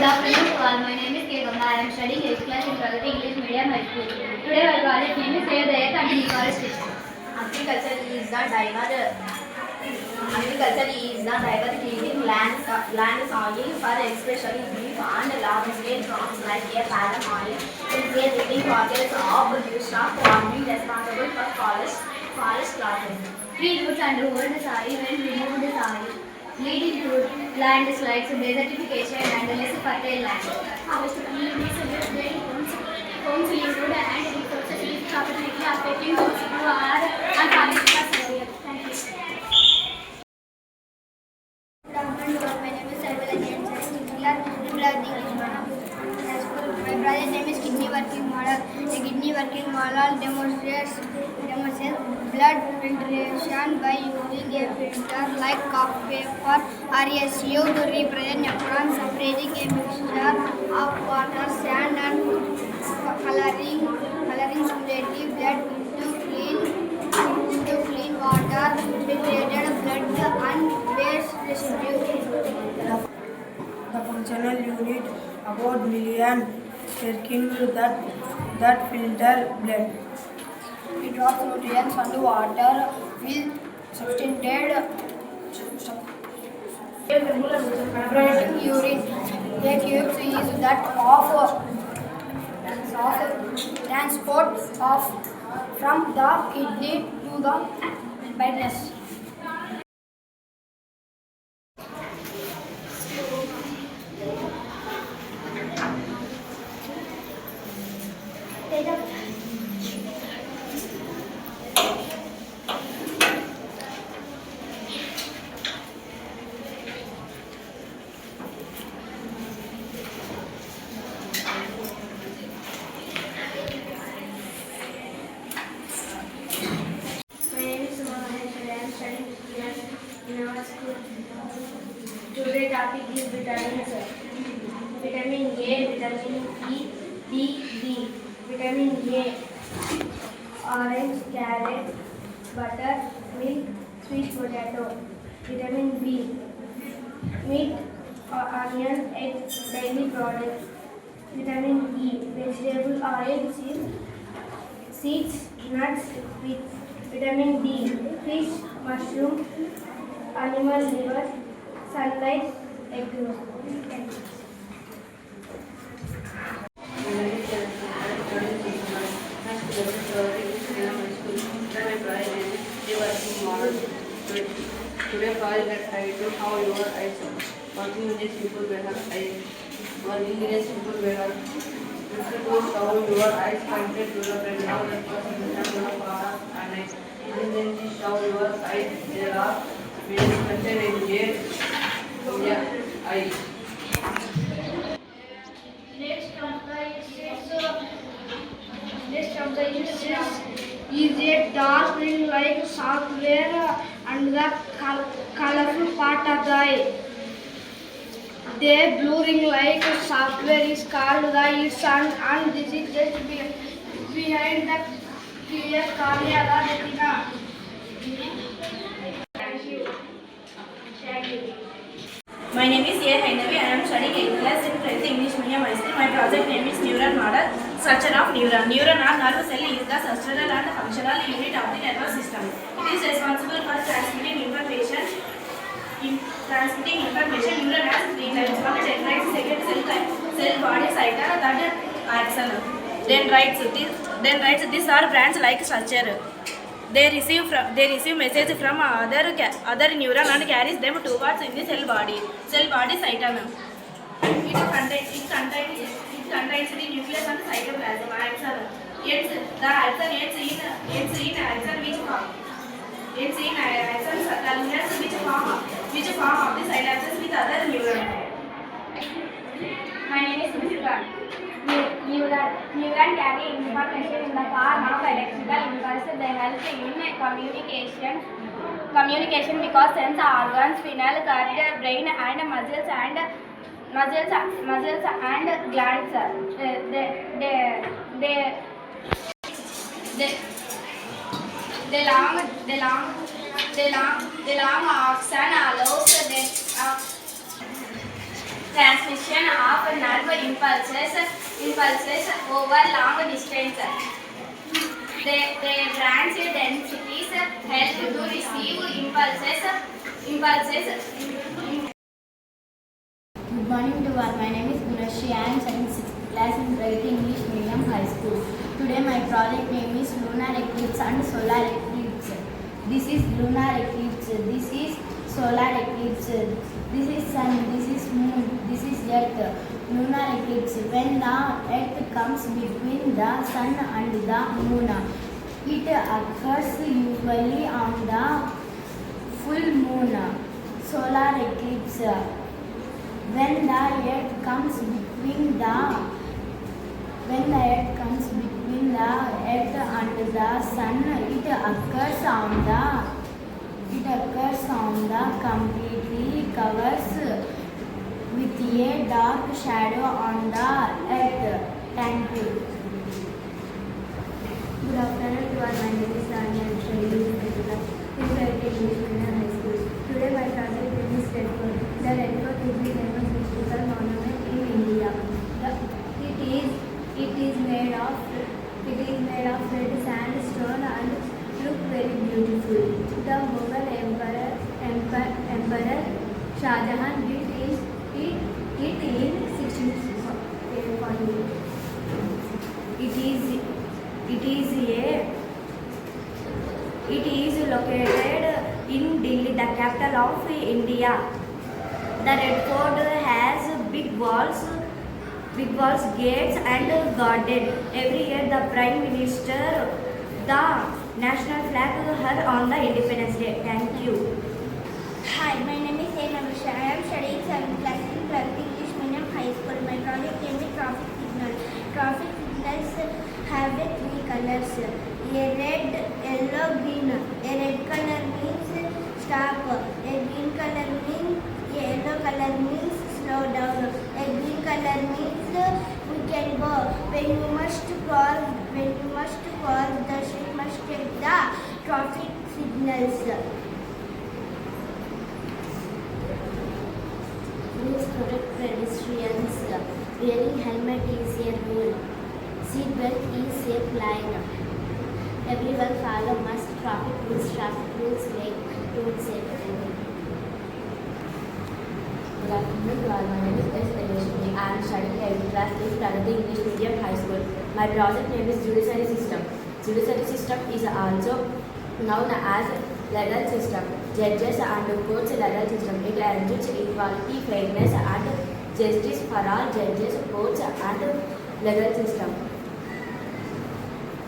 Good afternoon to all. My name is K. Ganga. I am studying 8th class in Pragati English Medium High School. Today our project name is Save the Earth and Deforestation. Agriculture is the diverse cleaning land soil for especially beef and large scale crops like palm oil is a leading causes of livestock farming responsible for forest losses. Tree roots and hold the soil when removed the soil, leading to landslides, desertification and less fertile land. Harvest communities suggest their homes livelihood and resources is properly affecting those who are unharvested survival. Thank you. Good afternoon. My name is Sarvala Jain. My project name is kidney working model. The kidney working model demonstrates blood filtration by using a filter like copper paper or a sieve to represent nephrons, separating a mixture of water, sand and coloring stimulating blood into clean water, filtrated blood and waste residue. The functional unit about million taking that filter blood. It drops nutrients and water will substituted separating urine. The tubes is that of transport from the kidney to the bladder. My name is Suma Maheshwari. I am studying here in our school. Today's topic is vitamins. Vitamin A, vitamin E, D, D. Vitamin A, orange, carrot, butter, milk, sweet potato. Vitamin B, meat, onion, egg, dairy products. Vitamin E, vegetable oil, seeds, nuts, with vitamin D, fish, mushroom, animal liver, sunlight, egg yolk. Thank you. Today project that I do how your eyes working in a simple manner. Working in a simple manner. If you go how your eyes pointed to the pen now that person can do the power and then show your eyes there are many content in here. Eye. Next composition is a dark green like software and the colorful part of the eye. The blue ring like software is called the its and this is just behind the clear cornea the retina. Thank you. Thank you. My name is A. Hainavi. I am studying 8th class in Pragati English Medium High School. My project name is Neuron Model, Structure of Neuron. Neuron or nerve cell is the structural and functional unit of the nervous system. It is responsible for transmitting information. Neuron has three types. One dendrites, second cell body cycle, third axon. Dendrites. These are branch-like structure. They receive message from other neuron and carries them towards in the cell body. Cell body cytosol. It contains the nucleus and cytoplasm. Axon. The axon ends in axon which form of the synapses with other neuron. My name is Muskan. Neuron carry information in the form of electrical impulse. They help in communication because sense organs, spinal cord, brain and muscles and glands. The long axon allows transmission of nerve impulses over long distance. Their branch densities help to receive impulses. Good morning to all. My name is Gunashi. I am studying 6th class in Private English Medium High School. Today my project name is lunar eclipse and solar eclipse. This is lunar eclipse. This is solar eclipse. This is sun. This is moon. This is earth. Lunar eclipse. When the earth comes between the sun and the moon, it occurs usually on the full moon. Solar eclipse. When the earth comes between the earth and the sun, it occurs on the completely covers with a dark shadow on the earth. Thank you. Good afternoon to all. My name is Rani. I am studying in English Medium High School. Today my project name is Red Fort. The Red Fort is the famous historical monument in India. It is made of red sandstone and look very beautiful. The Mughal Emperor Shah Jahan built it in 1648. It is located in Delhi, the capital of India. The Red Fort has big walls, gates and garden. Every year the Prime Minister, the national flag her on the Independence Day. Thank you. Hi, my name is Navisha. I am studying 7th class in Private English Medium High School. My project name is traffic signal. Traffic signals have 3 colors: a red, yellow, green. A red color means stop. A green color means yellow color means slow down. A green color means we can go. When you must cross the street, must take the traffic signals. Rules protect pedestrians. Wearing helmet is a rule. Seatbelt is a line. Everyone follow must traffic rules. Traffic rules make road safer. Good afternoon to all. My name is S. Tejashwini. I am studying 8th class in Private English Medium High School. My project name is Judiciary System. Judiciary System is also known as legal system. Judges and courts legal system. It ensures equality, fairness and justice for all judges, courts and legal system.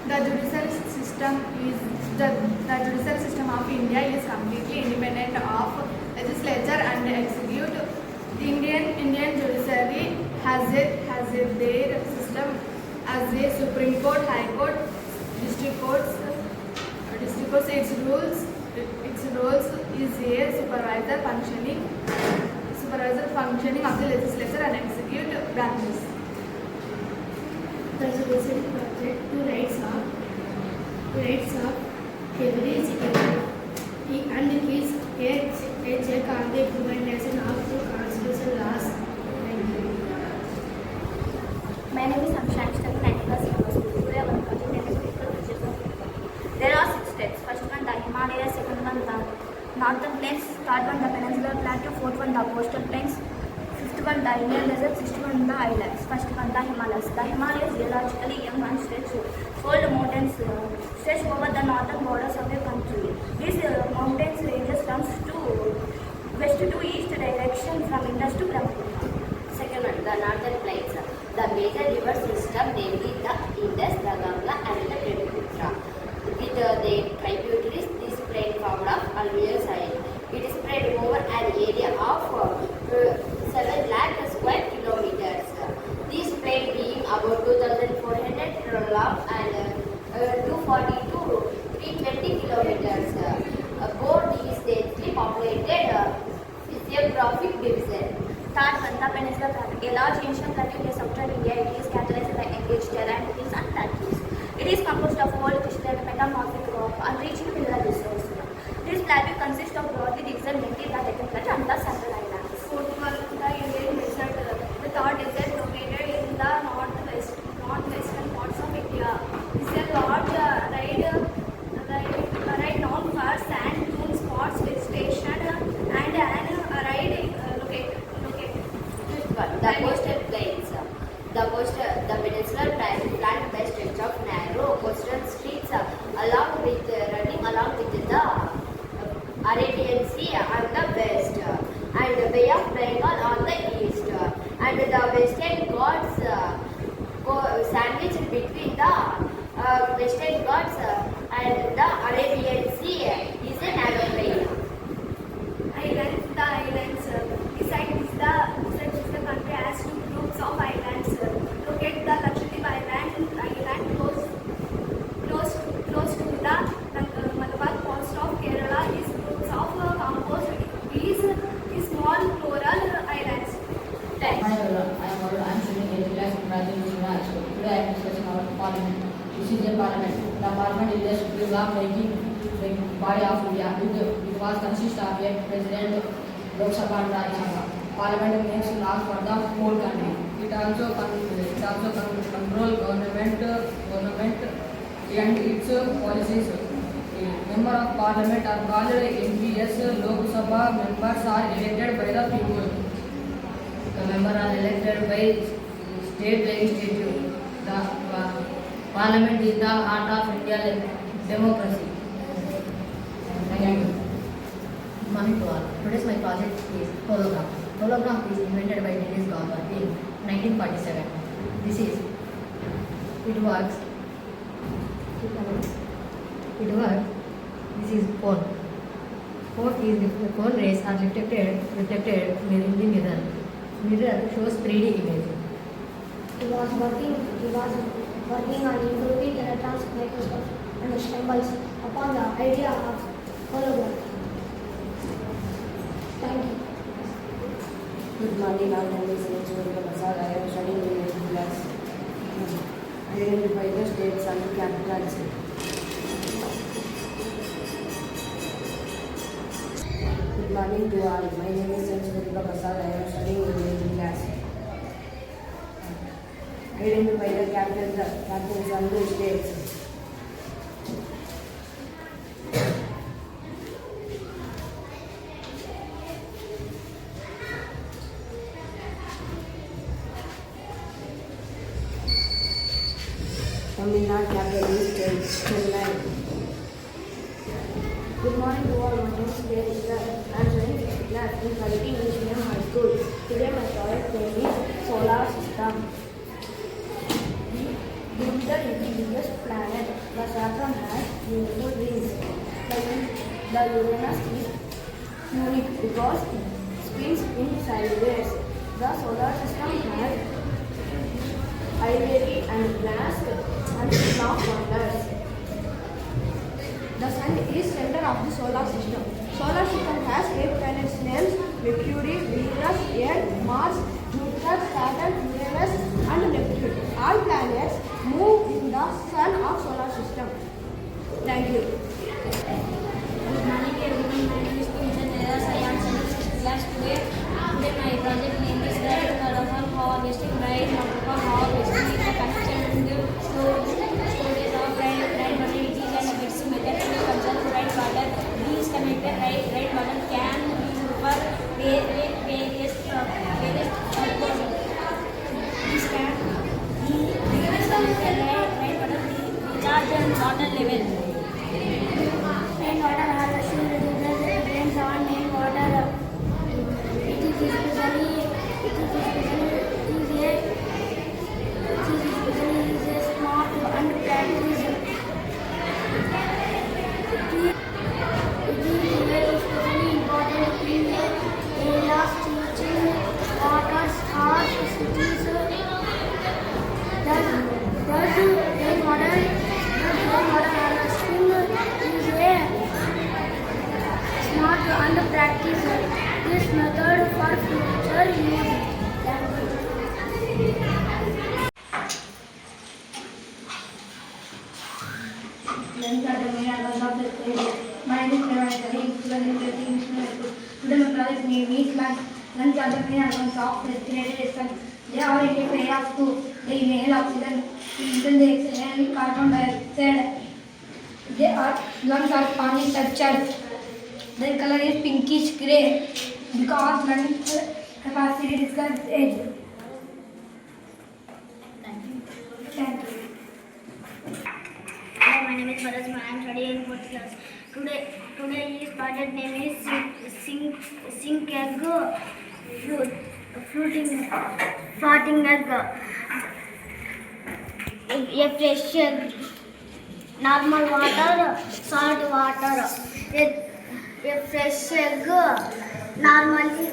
The judicial system of India is completely independent of legislature and executive. The Indian judiciary has their system as a Supreme Court, High Court, District courts. Its rules is a supervisor functioning of the legislature and executive branches. The judiciary protect the rights of every citizen and is a check on the implementation of the constitutional laws. Thank you. My name is Amsha. I am studying 9th class in School. Today our project name is People Features of Nepal. There are 6 states. First one the Himalayas, second one the Northern Plains, third one the Peninsular Plateau, fourth one the Coastal Plains, fifth one the Indian Desert, sixth one the Highlands. First one the Himalayas. The Himalayas geologically young and fold mountains stretch over the northern borders of the country. These mountains ranges runs to west to east direction from Indus to Brahmaputra. Second one, the Northern Plains. The major river system, namely the Indus, the Ganga and the Brahmaputra. With their tributaries, this plain formed of alluvial soil. It is spread over an area of 7 lakh square kilometers. This plain being about 2,400 long and 240 to 320 kilometers. Both is densely populated geographic division. Third one, the Peninsular Plateau. A large ancient plateau in southern India. It is characterized by engaged terrain, hills and plateaus. It is composed of old crystalline metamorphic rock and rich in mineral resources. This plateau consists of broadly divided mainly the Deccan Plateau and the Central Highlands. Fourth one, the Indian Desert of Bengal on the east, and the Western Ghats sandwiched between the Western Ghats and the Arabian Sea is a narrow plain. Islands, the islands. Besides this, the country has two groups of islands. Located the Lakshadweep island close to the Malabar coast of Kerala. These groups of composed is small plural islands. Thanks. Hi everyone, I am sitting in the class in Rajan High School. Today I am discussing about Parliament. This is the Parliament. The Parliament is the supreme law-making body of India. It was consists of a President, Lok Sabha and Rajya Sabha. Parliament makes laws for the whole country. It also control government and its policies. Member of Parliament are called MPs. Lok Sabha members are elected by the people. The members are elected by state legislature. The Parliament is the heart of Indian democracy. Thank you. Good morning to all. Today's my project is hologram. Hologram is invented by Dennis Gauba in 1947. It works. This is phone. Phone rays are reflected in the mirror. Mirror shows 3D image. He was working on improving electrons, microscope, and stumbles upon the idea of hologram. Thank you. Good morning, my name is Surya Prasad. I am studying in 8th class. Identify the states and capitals. Good morning to all. My name is Surya Prasad. I am studying in 8th class. Identify the capitals and the states. Tamil Nadu capital is Chennai. Good morning to all. My name is Priya. I am studying 6th class in Quality English Medium High School. Today my project name is Solar System. Jupiter is the biggest planet. The Saturn has beautiful rings. The Uranus is unique because it spins in sideways. The solar system has ivory and glass and small wonders. The sun is center of the solar system. Solar system has 8 planets named Mercury, Venus, Earth, Mars, Jupiter, Saturn, Uranus, and Neptune. All planets move in the sun of solar system. Thank you. Good morning everyone, my name is Kunjan Neras. I am studying 6th class today. Today my project name is Right Carbon Harvesting. Right harvesting is the collection and storage of right varieties and fixing method to conserve right water. These connected right water can be used for various purposes. This can increase the right water recharge and water level. Rainwater harvesting depends on rainwater. It is especially smart and practice. It is very especially important in areas teaching waters or cities. Thus rainwater harvesting is a smart and practice this method for future use. My name is Today my project name is lunch are the main elements of respiratory system. They are in a pair of two. They inhale oxygen, then they exhale carbon dioxide. Lungs are spongy structured. Their color is pinkish grey because lungs capacity is edge. Thank you. Hello, my name is Bharat. I am studying in 4th class. Today his project name is Sink Egg. farting egg, a fresh egg, normal water, salt water, a fresh egg, normally.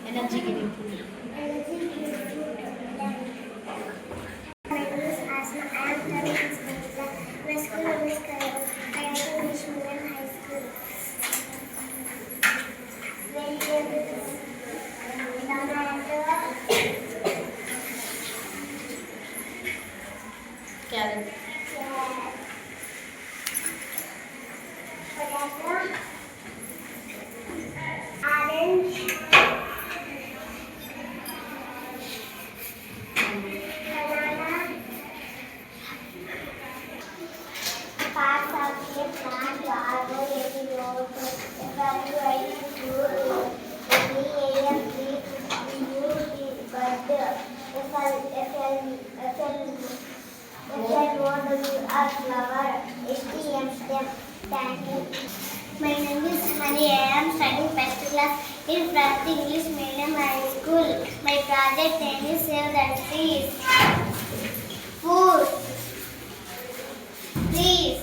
Energy giving food. Carrot. Parts of the plant are flower, STM stem. Thank you. My name is Hani. I am studying first class in First English Medium High School. My project name is Save the Trees. Food. Trees.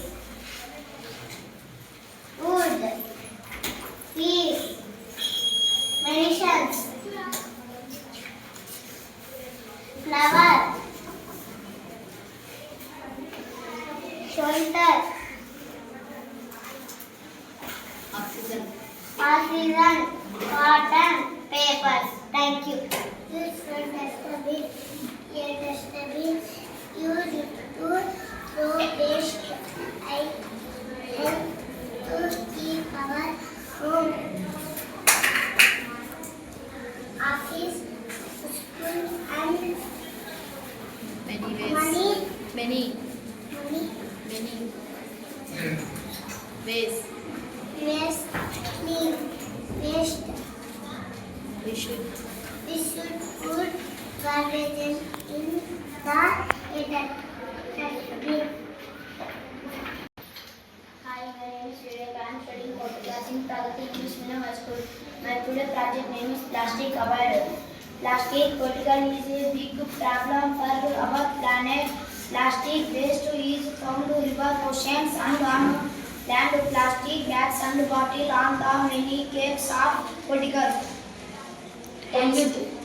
Wood. Peace. Medicines. Flower. Shelter. Oxygen. Oxygen. Cotton. Papers. Thank you. Use for dustbin. Your dustbin. Use it to throw waste. I help to keep our home. Office. School and Many ways. money. Many. Money. Many ways. Waste. Clean. Waste. We should Put garbage in the dustbin. Hi, my name is Vivek. I am studying 4th class in Pragati English Medium High School. My today project name is Plastic Avoid. Plastic pollution is a big problem for our planet. Plastic waste is found in river, oceans, and on land. Plastic bags and bottles are the many cakes of political. Thank you.